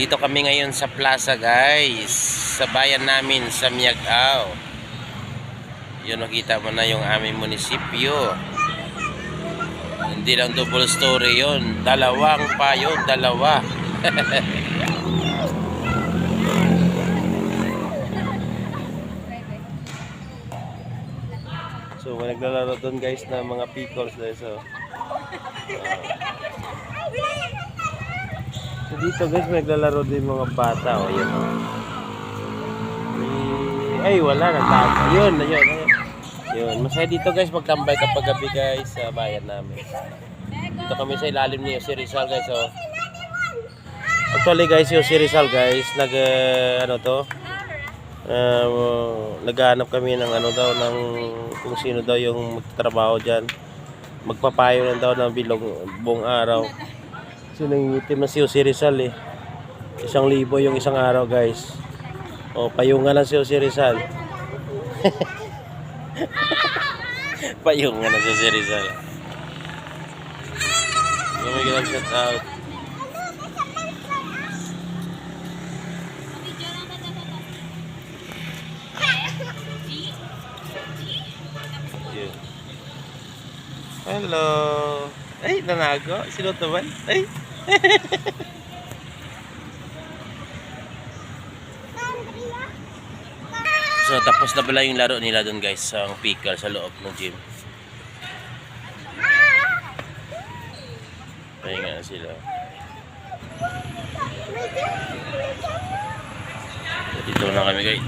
Dito kami ngayon sa plaza guys, sa bayan namin sa Miagao. Yun, nakita mo na yung aming munisipyo. Hindi lang double story yun, dalawang pa yun, dalawa. So naglalaro doon guys na mga pickles guys. So dito guys naglalaro din mga bata. O yun. Ay wala, nagtama. Yun. Yun. Masaya dito guys magtambay kapag gabi guys sa bayan namin. Dito kami sa ilalim niyo si Rizal guys. Actually guys yung si Rizal guys naghahanap kami ng ng kung sino daw yung magtatrabaho diyan. Magpapayo lang daw ng bilog buong araw. So nangingitim na si Rizal 1,000 yung isang araw guys. O payungan lang si Rizal. Payungan na si Rizal. Yung may ganang shout out. Hello. Ay, nanago. Sino to ba? Ay. So, tapos na pala yung laro nila doon guys sa pickle sa loob ng gym. Pahinga na sila. Dito na kami guys.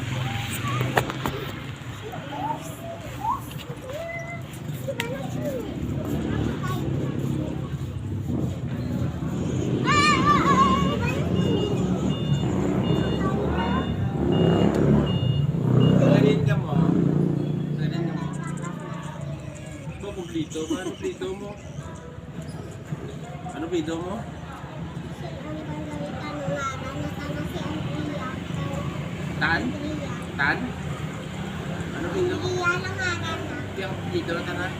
Ano prito mo? Ano prito mo? Tan? Tan? Ano prito mo? Yang prito na tanan?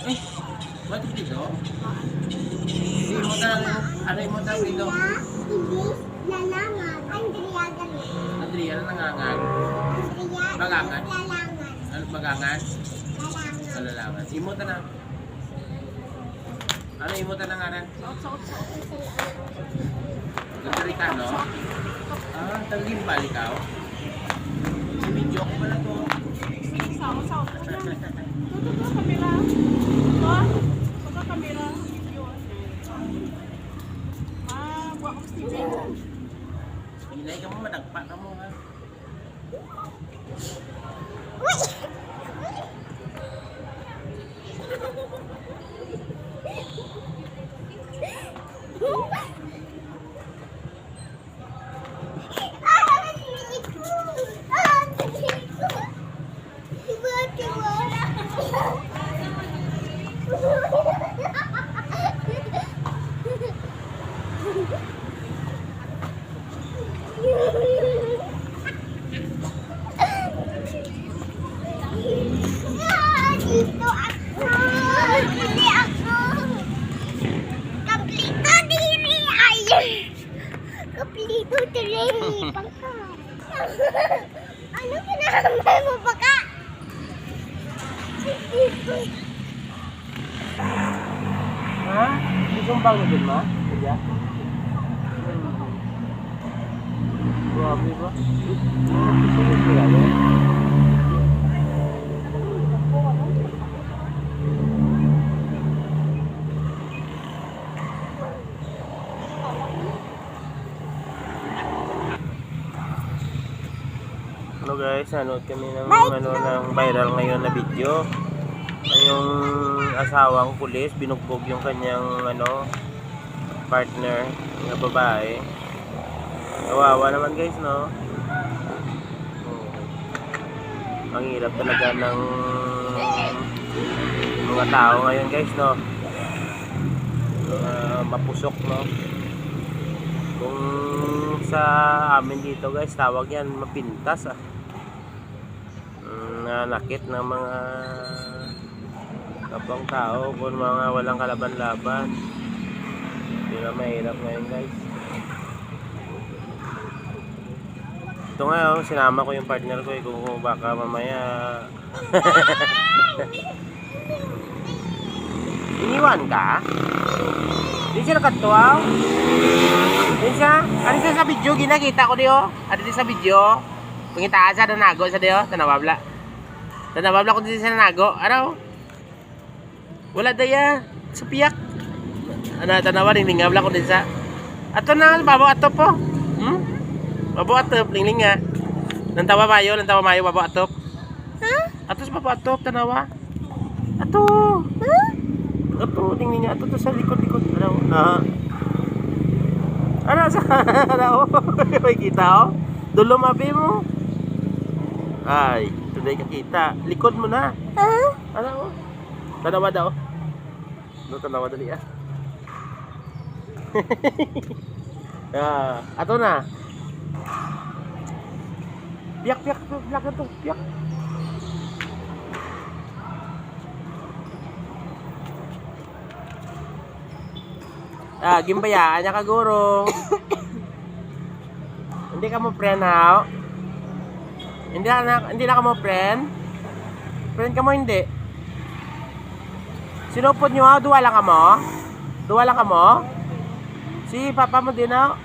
Eh, ba't prito? Hindi mo tanan, ano mo tanan prito? Andrea na nangangan. Bagangan? Ano bagangan? Lalaman. Imutan na. Ano imutan na ngaran? Amerikano? Taglimpal ikaw? Si Minjo ko pala to. Sao. Tututo kamera. Tututo kamera. Buat ko Steven. Hinay ka mo, madagpa ka mo ha. Kaplito diri pangka. Ano kinahanglan mo ba ka? Ha? Isumbang mo din ma? Kaya? Grabe ba? Susunod ko yan Hello guys, nanood kami ng ng viral ngayon na video. Yung asawang pulis binugbog yung kanyang partner na babae. Kawawa naman guys, no? Ang hirap talaga ng mga tao ngayon guys, no? Mapusok, no? Kung sa amin dito guys, tawag yan mapintas nanakit ng mga kapang tao kung mga walang kalaban-laban. Yun ang mahirap ngayon guys. Ito nga, sinama ko yung partner ko kung baka mamaya iniwan ka? Di siya nakatuwa? Di siya? Ano siya sa video? Ginakita ko diyo? Ano di sa video? Pangitaan sa nanago sa diyo? Tanawabla. Tanawabla kung di siya nanago. Ano? Wala daya. Sa piyak. Ano, tanawa, ringlingabla kung di siya. Ato na, babaw ato po. Babaw atop, lingling nga. Nantawa mayo, babaw atop. Ato sa babaw atop, tanawa. Ato. Ato, lingling nga. Ato to sa likod-likod. Ano? Ano sa? Ano? May kita oh. Dulo mabi mo. Ay, tunay ka kita. Likod mo na. Ano? Tanawa daw. No, tanawa dali ah. Ato na. Piyak na to, piyak. Gimbayaan niya ka guro. Hindi ka mo friend ha? Hindi na ka mo friend? Friend ka mo hindi? Sinupod nyo ha? Duwa lang ka mo? Duwa lang ka mo? Si papa mo din ha?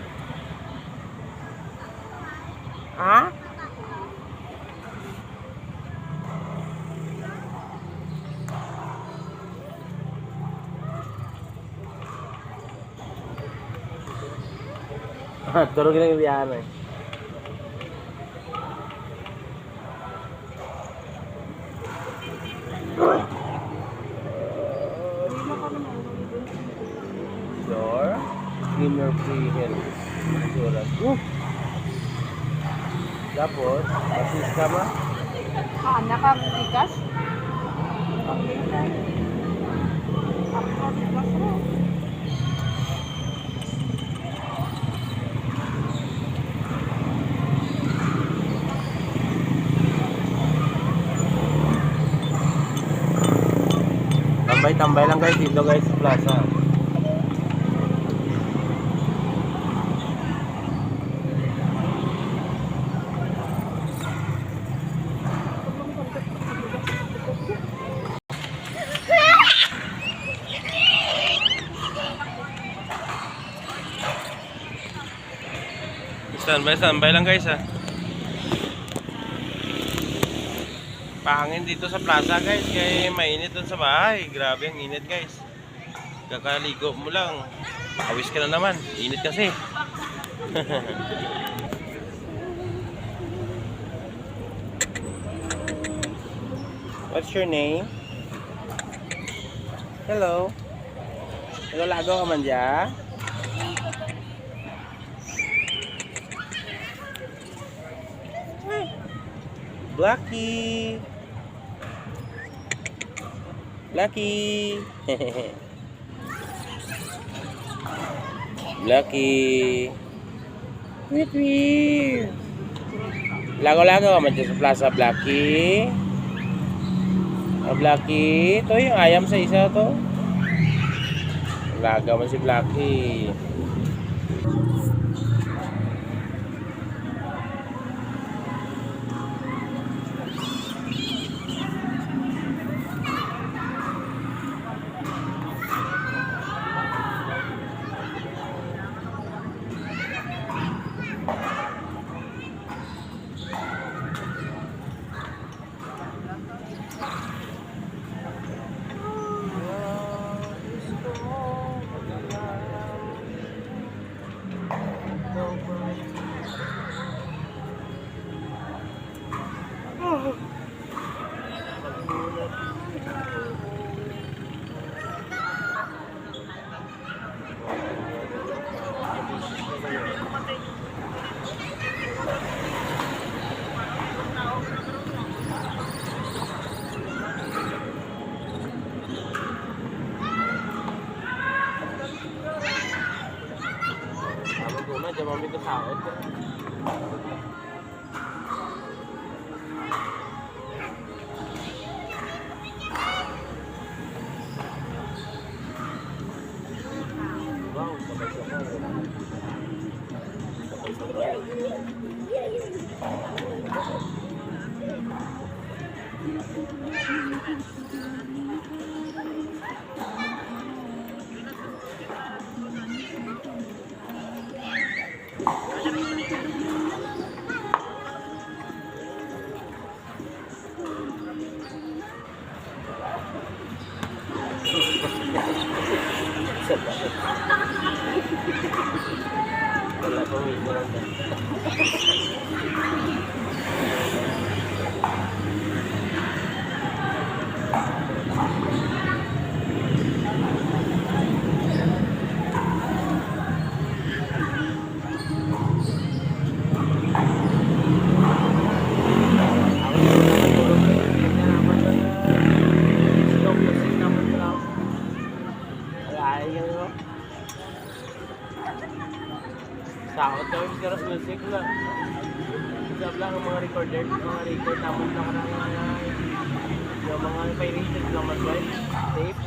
Ha? Turun kita yung biyahan eh. Sure. Give your free health insurance. Tapos, assist ka ba? Anak ang tikas. Ang tikas mo. Tambay lang guys dito guys sa plaza. Standby lang guys ha. Pangin dito sa plaza guys, kaya mainit dun sa bahay. Grabe ang init guys. Kakaligo mo lang, awis ka na naman. Init kasi. What's your name? Hello. Lago ka man dyan? Blackie. Blackie. Blackie. Wait. Lago-lago ka man dyan sa plaza, Blackie. Blackie. Ito yung ayam sa isa to. Laga man si Blackie. Jangan minta sahut. Wow, Wala pa may Sakot kami sa Karas Music lang. Isab lang ang mga record tapos lang ng yung mga pirated lang mag-live tape.